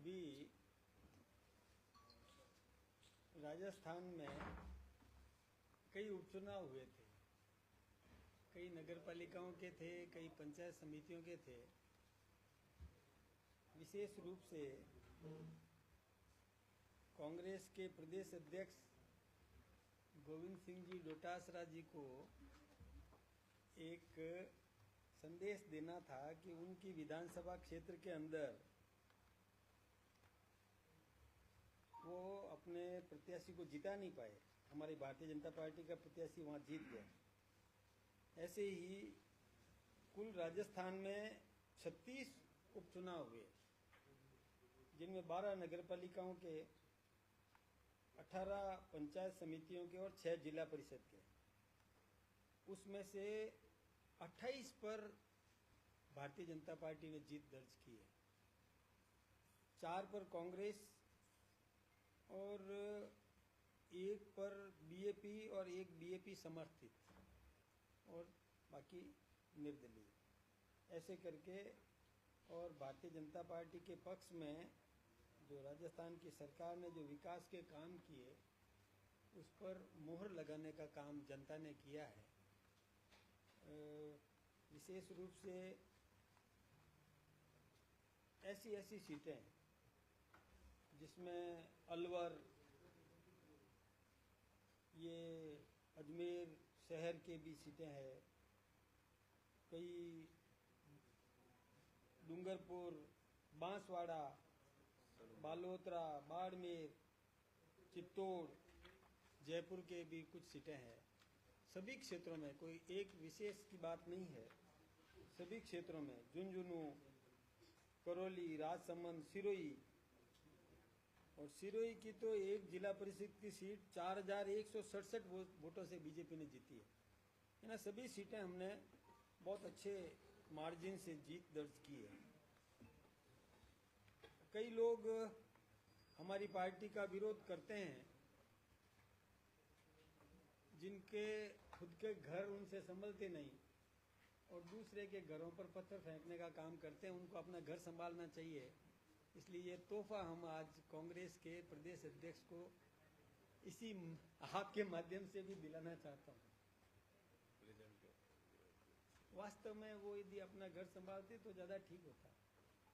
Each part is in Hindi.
अभी राजस्थान में कई उपचुनाव हुए थे। कई नगर पालिकाओं के थे, कई पंचायत समितियों के थे। विशेष रूप से कांग्रेस के प्रदेश अध्यक्ष गोविंद सिंह जी डोटासरा जी को एक संदेश देना था कि उनकी विधानसभा क्षेत्र के अंदर वो अपने प्रत्याशी को जिता नहीं पाए। हमारी भारतीय जनता पार्टी का प्रत्याशी वहां जीत गया। ऐसे ही कुल राजस्थान में 36 उपचुनाव हुए, जिनमें 12 नगर पालिकाओं के, 18 पंचायत समितियों के और 6 जिला परिषद के। उसमें से 28 पर भारतीय जनता पार्टी ने जीत दर्ज की है, 4 पर कांग्रेस और 1 पर बीएपी और 1 बीएपी समर्थित और बाकी निर्दलीय। ऐसे करके और भारतीय जनता पार्टी के पक्ष में जो राजस्थान की सरकार ने जो विकास के काम किए उस पर मोहर लगाने का काम जनता ने किया है। विशेष रूप से ऐसी सीटें जिसमें अलवर, ये अजमेर शहर के भी सीटें हैं, कई डूंगरपुर, बांसवाड़ा, बालोतरा, बाड़मेर, चित्तौड़, जयपुर के भी कुछ सीटें हैं। सभी क्षेत्रों में कोई एक विशेष की बात नहीं है। सभी क्षेत्रों में झुंझुनू, करौली, राजसमंद, सिरोही, और सिरोही की तो एक जिला परिषद की सीट 4167 वोटों से बीजेपी ने जीती है ना। सभी सीटें हमने बहुत अच्छे मार्जिन से जीत दर्ज की है। कई लोग हमारी पार्टी का विरोध करते हैं, जिनके खुद के घर उनसे संभलते नहीं और दूसरे के घरों पर पत्थर फेंकने का काम करते हैं, उनको अपना घर संभालना चाहिए। इसलिए ये तोहफा हम आज कांग्रेस के प्रदेश अध्यक्ष को इसी आपके माध्यम से भी दिलाना चाहता हूँ। वास्तव में वो यदि अपना घर संभालते तो ज़्यादा ठीक होता।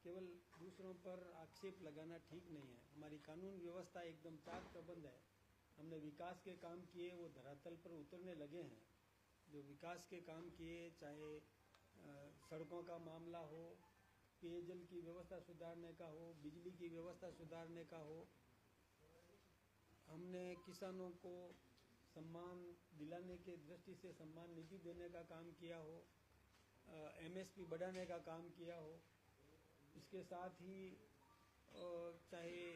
केवल दूसरों पर आक्षेप लगाना ठीक नहीं है। हमारी कानून व्यवस्था एकदम चाक चौबंद है। हमने विकास के काम किए, वो धरातल पर उतरने लगे हैं। जो विकास के काम किए, चाहे सड़कों का मामला हो, पेयजल की व्यवस्था सुधारने का हो, बिजली की व्यवस्था सुधारने का हो, हमने किसानों को सम्मान दिलाने के दृष्टि से सम्मान निधि देने का काम किया हो, एमएसपी बढ़ाने का काम किया हो, इसके साथ ही चाहे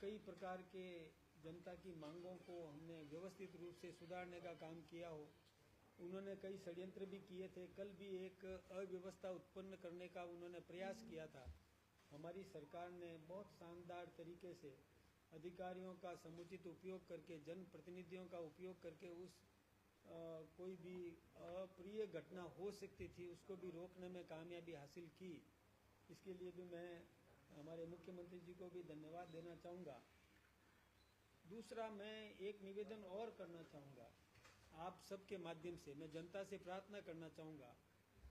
कई प्रकार के जनता की मांगों को हमने व्यवस्थित रूप से सुधारने का काम किया हो। उन्होंने कई षड्यंत्र भी किए थे। कल भी एक अव्यवस्था उत्पन्न करने का उन्होंने प्रयास किया था। हमारी सरकार ने बहुत शानदार तरीके से अधिकारियों का समुचित उपयोग करके, जनप्रतिनिधियों का उपयोग करके उस कोई भी अप्रिय घटना हो सकती थी उसको भी रोकने में कामयाबी हासिल की। इसके लिए भी मैं हमारे मुख्यमंत्री जी को भी धन्यवाद देना चाहूँगा। दूसरा, मैं एक निवेदन और करना चाहूँगा। आप सबके माध्यम से मैं जनता से प्रार्थना करना चाहूँगा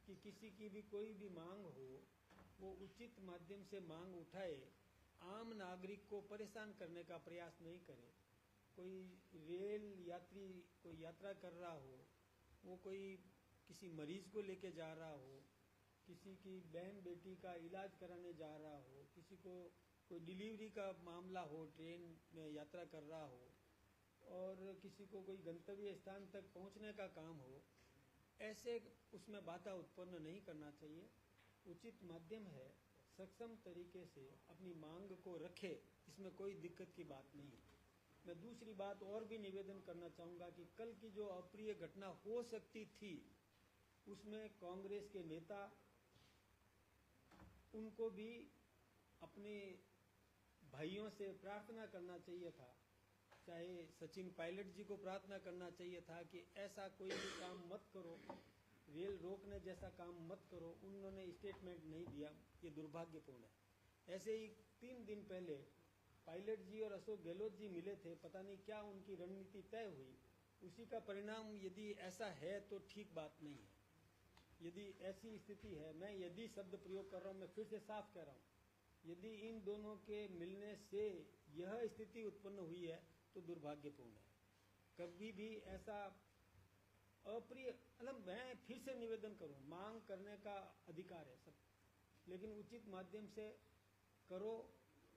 कि किसी की भी कोई भी मांग हो, वो उचित माध्यम से मांग उठाए। आम नागरिक को परेशान करने का प्रयास नहीं करे। कोई रेल यात्री कोई यात्रा कर रहा हो, वो कोई किसी मरीज को लेके जा रहा हो, किसी की बहन बेटी का इलाज कराने जा रहा हो, किसी को कोई डिलीवरी का मामला हो, ट्रेन में यात्रा कर रहा हो, और किसी को कोई गंतव्य स्थान तक पहुंचने का काम हो, ऐसे उसमें बाधा उत्पन्न नहीं करना चाहिए। उचित माध्यम है, सक्षम तरीके से अपनी मांग को रखे, इसमें कोई दिक्कत की बात नहीं है। मैं दूसरी बात और भी निवेदन करना चाहूँगा कि कल की जो अप्रिय घटना हो सकती थी उसमें कांग्रेस के नेता, उनको भी अपने भाइयों से प्रार्थना करना चाहिए था। चाहे सचिन पायलट जी को प्रार्थना करना चाहिए था कि ऐसा कोई भी काम मत करो, रेल रोकने जैसा काम मत करो। उन्होंने स्टेटमेंट नहीं दिया, ये दुर्भाग्यपूर्ण है। ऐसे ही 3 दिन पहले पायलट जी और अशोक गहलोत जी मिले थे, पता नहीं क्या उनकी रणनीति तय हुई, उसी का परिणाम यदि ऐसा है तो ठीक बात नहीं है। यदि ऐसी स्थिति है, मैं यदि शब्द प्रयोग कर रहा हूँ, मैं फिर से साफ कह रहा हूँ, यदि इन दोनों के मिलने से यह स्थिति उत्पन्न हुई है तो दुर्भाग्यपूर्ण है। कभी भी ऐसा अप्रिय, मतलब मैं फिर से निवेदन करूं, मांग करने का अधिकार है सब, लेकिन उचित माध्यम से करो,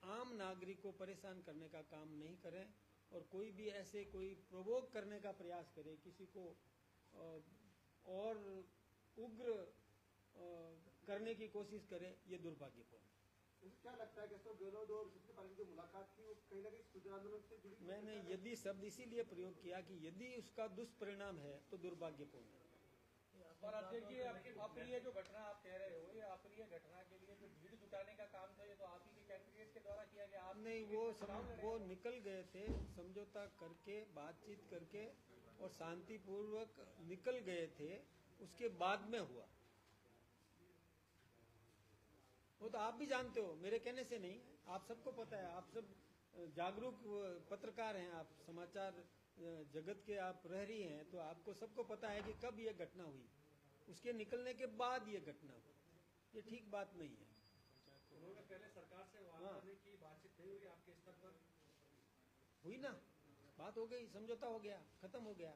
आम नागरिक को परेशान करने का काम नहीं करें, और कोई भी ऐसे कोई प्रोवोक करने का प्रयास करे, किसी को और उग्र करने की कोशिश करे, ये दुर्भाग्यपूर्ण है। क्या लगता है कि अशोक गहलोत और सुशील पायलट की जो मुलाकात थी वो कहीं ना कहीं सुधार आंदोलन से जुड़ी? मैंने यदि शब्द इसीलिए प्रयोग किया कि यदि उसका दुष्परिणाम है तो दुर्भाग्यपूर्ण है। और अध्यक्ष जी, अप्रिय जो घटना आप कह रहे हो, ये अप्रिय घटना के लिए जो भीड़ जुटाने का काम था, ये तो आप ही के कैंडिडेट के द्वारा किया गया। आप नहीं, वो निकल गए थे समझौता करके, बातचीत करके, और शांतिपूर्वक निकल गए थे, उसके बाद में हुआ। वो तो आप भी जानते हो, मेरे कहने से नहीं, आप सबको पता है, आप सब जागरूक पत्रकार हैं, आप समाचार जगत के आप रह रही हैं, तो आपको सबको पता है कि कब ये घटना हुई, उसके निकलने के बाद ये घटना हुई, ये ठीक बात नहीं है। उन्होंने पहले सरकार से वार्ता करने की बातचीत नहीं हुई आपके स्तर पर? हुई ना, बात हो गई, समझौता हो गया, खत्म हो गया,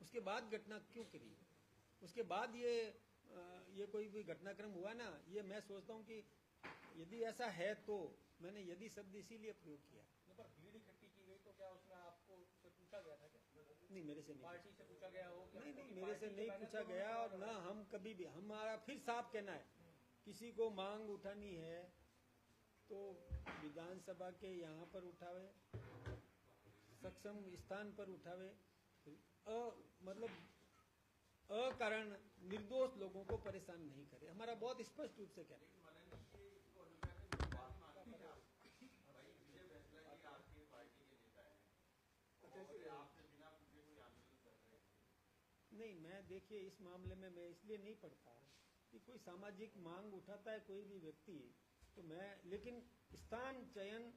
उसके बाद घटना क्यों करी? उसके बाद ये कोई भी घटनाक्रम हुआ ना, ये मैं सोचता हूँ कि यदि ऐसा है तो मैंने यदि शब्द इसीलिए प्रयोग किया। पर भीड़ इकट्ठी की गई तो क्या उसमें आपको पूछा गया था क्या? नहीं, मेरे से नहीं, पार्टी से पूछा गया हो? नहीं, मेरे से नहीं पूछा गया, और ना हम कभी भी, हमारा फिर साफ कहना है, किसी को मांग उठानी है तो विधानसभा के यहाँ पर उठावे, सक्षम स्थान पर उठावे, मतलब अकारण निर्दोष लोगों को परेशान नहीं करे, हमारा बहुत स्पष्ट रूप से कहना है। नहीं, मैं देखिए इस मामले में मैं इसलिए नहीं पढ़ता कि कोई सामाजिक मांग उठाता है कोई भी व्यक्ति, तो मैं, लेकिन स्थान चयन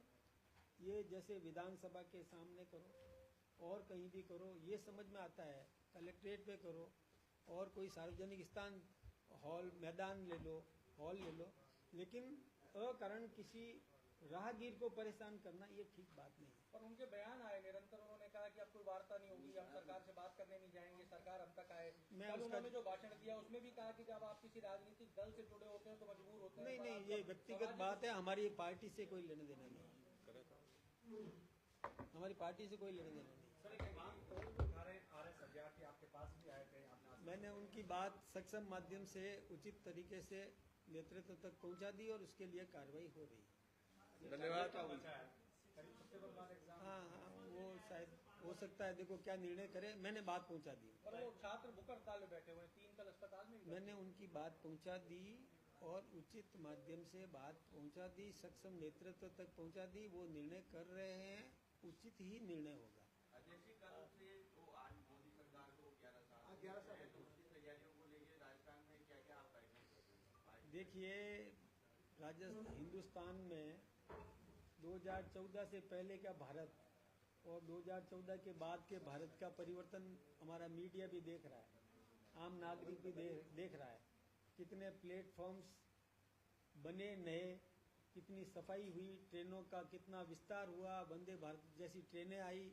ये जैसे विधानसभा के सामने करो और कहीं भी करो, ये समझ में आता है, कलेक्ट्रेट पे करो और कोई सार्वजनिक स्थान, हॉल, मैदान ले लो, हॉल ले लो, लेकिन अकारण किसी राहगीर को परेशान करना ये ठीक बात नहीं है। पर उनके बयान आए निरंतर, उन्होंने कहा कि अब कोई वार्ता नहीं होगी, हम सरकार से बात करने नहीं जाएंगे, सरकार हम तक आए। कल उन्होंने जो भाषण दिया उसमें भी कहा कि जब आप किसी राजनीतिक दल से जुड़े होते हैं तो मजबूर होते हैं। नहीं, ये व्यक्तिगत बात है, हमारी पार्टी से कोई लेने देना नहीं, हमारी पार्टी से कोई लेने देना नहीं। आपके पास भी आए थे, मैंने उनकी बात सक्षम माध्यम से उचित तरीके से नेतृत्व तक पहुंचा दी और उसके लिए कार्रवाई हो रही है। धन्यवाद। हाँ, वो शायद हो सकता है, देखो क्या निर्णय करे, मैंने बात पहुंचा दी। पर वो छात्र भूख हड़ताल में बैठे हुए हैं, 3 कल अस्पताल में। मैंने उनकी बात पहुंचा दी और उचित माध्यम से बात पहुंचा दी, सक्षम नेतृत्व तक पहुंचा दी, वो निर्णय कर रहे हैं, उचित ही निर्णय होगा। देखिए, हिंदुस्तान में 2014 से पहले का भारत और 2014 के बाद के भारत का परिवर्तन हमारा मीडिया भी देख रहा है, आम नागरिक भी देख रहा है, कितने प्लेटफॉर्म्स बने नए, कितनी सफाई हुई, ट्रेनों का कितना विस्तार हुआ, वंदे भारत जैसी ट्रेनें आई,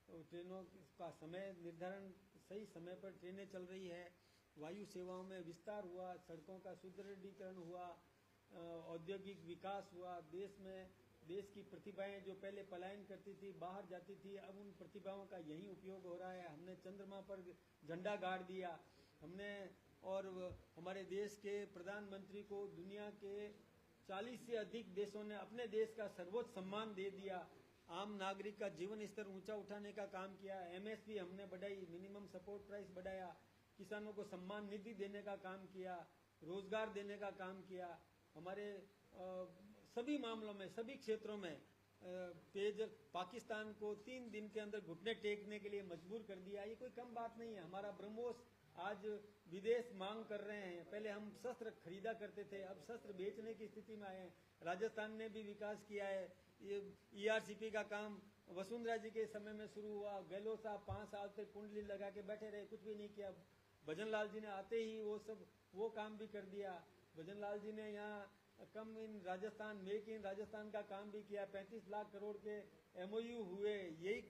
तो ट्रेनों का समय निर्धारण, सही समय पर ट्रेनें चल रही है, वायु सेवाओं में विस्तार हुआ, सड़कों का सुदृढ़ीकरण हुआ, औद्योगिक विकास हुआ, देश की प्रतिभाएं जो पहले पलायन करती थी, बाहर जाती थी, अब उन प्रतिभाओं का यही उपयोग हो रहा है। हमने चंद्रमा पर झंडा गाड़ दिया, हमने, और हमारे देश के प्रधानमंत्री को दुनिया के 40 से अधिक देशों ने अपने देश का सर्वोच्च सम्मान दे दिया, आम नागरिक का जीवन स्तर ऊंचा उठाने का काम किया, MSP हमने बढ़ाई, मिनिमम सपोर्ट प्राइस बढ़ाया, किसानों को सम्मान निधि देने का काम किया, रोजगार देने का काम किया, हमारे सभी मामलों में, सभी क्षेत्रों में पेयजल, पाकिस्तान को 3 दिन के अंदर घुटने टेकने के लिए मजबूर कर दिया। ये कोई कम बात नहीं है। हमारा ब्रह्मोस आज विदेश मांग कर रहे हैं। पहले हम शस्त्र खरीदा करते थे, अब शस्त्र बेचने की स्थिति में आए हैं। राजस्थान ने भी विकास किया है। ये ERCP का काम वसुंधरा जी के समय में शुरू हुआ। गहलोत साहब 5 साल तक कुंडली लगा के बैठे रहे, कुछ भी नहीं किया। भजन लाल जी ने आते ही वो काम भी कर दिया। भजन लाल जी ने यहाँ कम इन राजस्थान, मेक इन राजस्थान का काम भी किया। 35 लाख करोड़ के MOU हुए यही।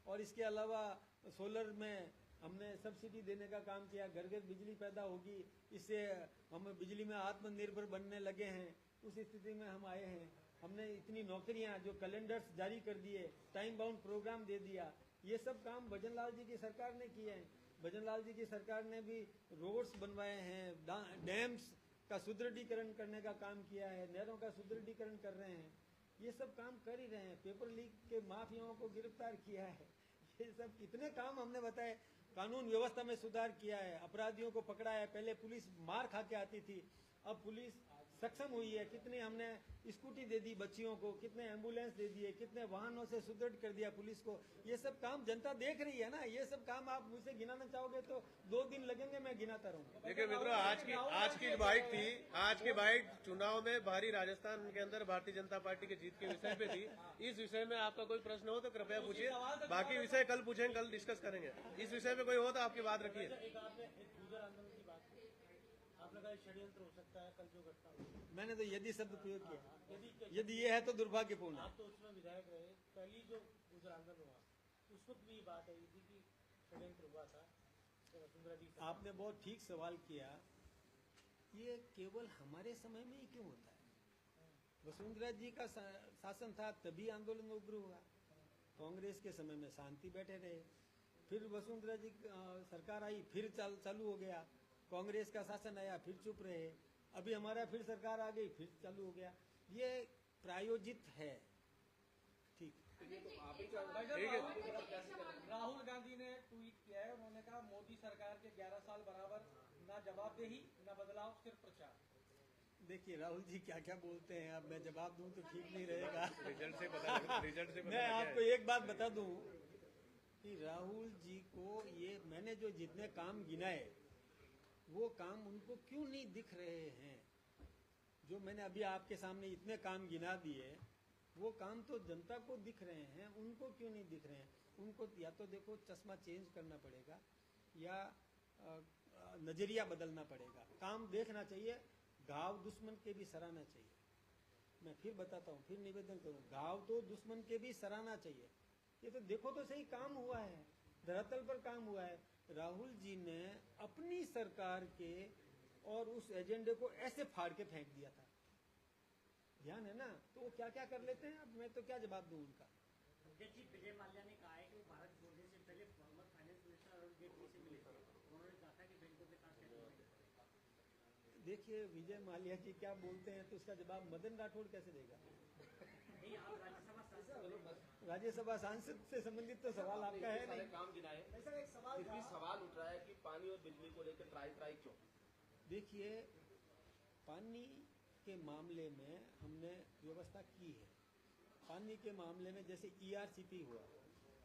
और इसके अलावा सोलर में हमने सब्सिडी देने का काम किया। घर घर बिजली पैदा होगी, इससे हम बिजली में आत्मनिर्भर बनने लगे हैं। उस स्थिति में हम आए हैं। हमने इतनी नौकरियां, जो कैलेंडर्स जारी कर दिए, टाइम बाउंड प्रोग्राम दे दिया, ये सब काम भजन लाल जी की सरकार ने किए हैं। भजन लाल जी की सरकार ने भी रोड्स बनवाए हैं, डैम्स का सुदृढ़ीकरण करने का काम किया है, नहरों का सुदृढ़ीकरण कर रहे हैं। ये सब काम कर ही रहे हैं। पेपर लीक के माफियाओं को गिरफ्तार किया है। ये सब कितने काम हमने बताए। कानून व्यवस्था में सुधार किया है, अपराधियों को पकड़ा है। पहले पुलिस मार खा के आती थी, अब पुलिस सक्षम हुई है। कितने हमने स्कूटी दे दी बच्चियों को, कितने एम्बुलेंस दे दिए, कितने वाहनों से सुदृढ़ कर दिया पुलिस को। ये सब काम जनता देख रही है ना। ये सब काम आप मुझसे गिनाना चाहोगे तो 2 दिन लगेंगे, मैं गिनाता रहूंगा। देखिए मित्रों, आज की बाइट थी, आज की बाइट चुनाव में बाहरी राजस्थान के अंदर भारतीय जनता पार्टी के जीत के विषय पे थी। इस विषय में आपका कोई प्रश्न हो तो कृपया पूछिए, बाकी विषय कल पूछेंगे, कल डिस्कस करेंगे। इस विषय में कोई हो तो आपकी बात रखिए। षड्यंत्र हो सकता है कल जो घटना हुई। मैंने तो यदि शब्द प्रयोग किया। यदि ये है तो दुर्भाग्यपूर्ण है। आप तो उसमें विधायक रहे। पहली जो गुजर आंदोलन हुआ उस वक्त भी बात आई थी कि षड्यंत्र हुआ था। आपने बहुत ठीक सवाल किया। ये केवल हमारे समय में ही क्यों होता है? वसुंधरा जी का शासन था तभी आंदोलन उग्र हुआ। कांग्रेस के समय में शांति बैठे रहे, फिर वसुंधरा जी सरकार आई, फिर चालू हो गया। कांग्रेस का शासन आया, फिर चुप रहे। अभी हमारा फिर सरकार आ गई, फिर चालू हो गया। ये प्रायोजित है। ठीक है। राहुल गांधी ने ट्वीट किया है, उन्होंने कहा मोदी सरकार के 11 साल बराबर, ना जवाबदेही ना बदलाव, सिर्फ प्रचार। देखिए राहुल जी क्या क्या बोलते हैं, अब मैं जवाब दूं तो ठीक नहीं रहेगा। रिजल्ट से पता मैं आपको एक बात बता दूं कि राहुल जी को ये मैंने जो जितने काम गिनाए वो काम उनको क्यों नहीं दिख रहे हैं? जो मैंने अभी आपके सामने इतने काम गिना दिए, वो काम तो जनता को दिख रहे हैं, उनको क्यों नहीं दिख रहे हैं? उनको या तो देखो चश्मा चेंज करना पड़ेगा या नजरिया बदलना पड़ेगा। काम देखना चाहिए, घाव दुश्मन के भी सराहना चाहिए। मैं फिर बताता हूँ, फिर निवेदन करूँ, घाव तो दुश्मन के भी सराहना चाहिए। ये तो देखो तो सही, काम हुआ है, धरातल पर काम हुआ है। राहुल जी ने अपनी सरकार के और उस एजेंडे को ऐसे फाड़ के फेंक दिया था। ध्यान है ना? तो वो क्या क्या कर लेते हैं, अब मैं तो क्या जवाब दूं उनका। विजय माल्या ने कहा है कि वो भारत छोड़ने से पहले former finance minister Arun Jaitley से मिले थे। उन्होंने कहा था कि बैंकों के साथ देखिए विजय माल्या जी क्या बोलते हैं तो उसका जवाब मदन राठौड़ कैसे देगा? नहीं, आप राज्यसभा सांसद से संबंधित तो सवाल आपका है नहीं। काम गिनाए, फिर भी सवाल उठ रहा है कि पानी और बिजली को लेकर ट्राई क्यों? देखिए पानी के मामले में हमने व्यवस्था की है। पानी के मामले में जैसे ERCP हुआ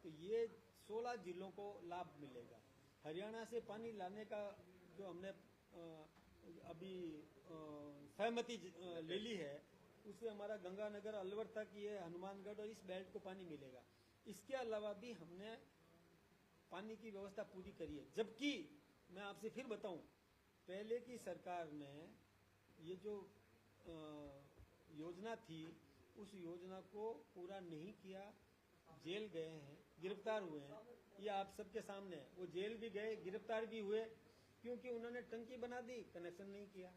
तो ये 16 जिलों को लाभ मिलेगा। हरियाणा से पानी लाने का जो हमने अभी सहमति ले ली है, उससे हमारा गंगानगर अलवर तक, ये हनुमानगढ़ और इस बेल्ट को पानी मिलेगा। इसके अलावा भी हमने पानी की व्यवस्था पूरी करी है। जबकि मैं आपसे फिर बताऊं, पहले की सरकार ने ये जो योजना थी उस योजना को पूरा नहीं किया, जेल गए हैं, गिरफ्तार हुए हैं। ये आप सबके सामने है। वो जेल भी गए, गिरफ्तार भी हुए, क्योंकि उन्होंने टंकी बना दी, कनेक्शन नहीं किया,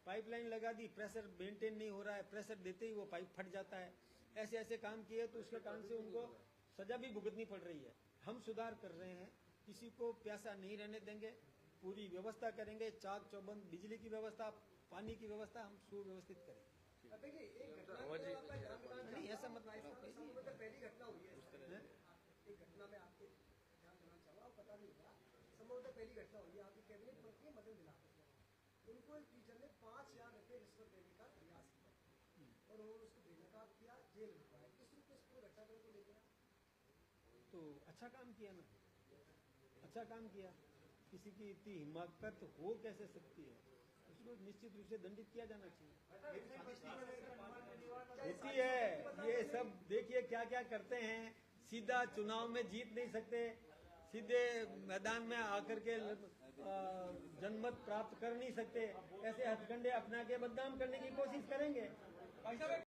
पाइपलाइन लगा दी, प्रेशर मेंटेन नहीं हो रहा है, प्रेशर देते ही वो पाइप फट जाता है। ऐसे ऐसे काम किए तो उसके कारण से उनको सजा भी भुगतनी पड़ रही है। हम सुधार कर रहे हैं, किसी को प्यासा नहीं रहने देंगे, पूरी व्यवस्था करेंगे, चाक चौबंद बिजली की व्यवस्था, पानी की व्यवस्था हम सुव्यवस्थित करेंगे। नहीं ऐसा मत पहली घटना हुई है, एक घटना में आपके ध्यान देना चाहूँगा, पता नहीं होगा, संभवतः पहली घटना हुई है। आपके कैबिनेट मंत्री मदन दिलावर, उनको एक टीचर ने 5,000 रुपये रिश्वत देने का प्रयास किया और उन्होंने उसको बेनकाब किया, जेल भिजवाया। किस रूप में इस पूरे घटनाक्रम को लेकर? तो अच्छा काम किया ना, अच्छा काम किया। किसी की इतनी हिमाकत हो कैसे सकती है, उसको निश्चित रूप से दंडित किया जाना चाहिए। होती है ये सब, देखिए क्या क्या करते हैं, सीधा चुनाव में जीत नहीं सकते, सीधे मैदान में आकर के जनमत प्राप्त कर नहीं सकते, ऐसे हथकंडे अपना के बदनाम करने की कोशिश करेंगे।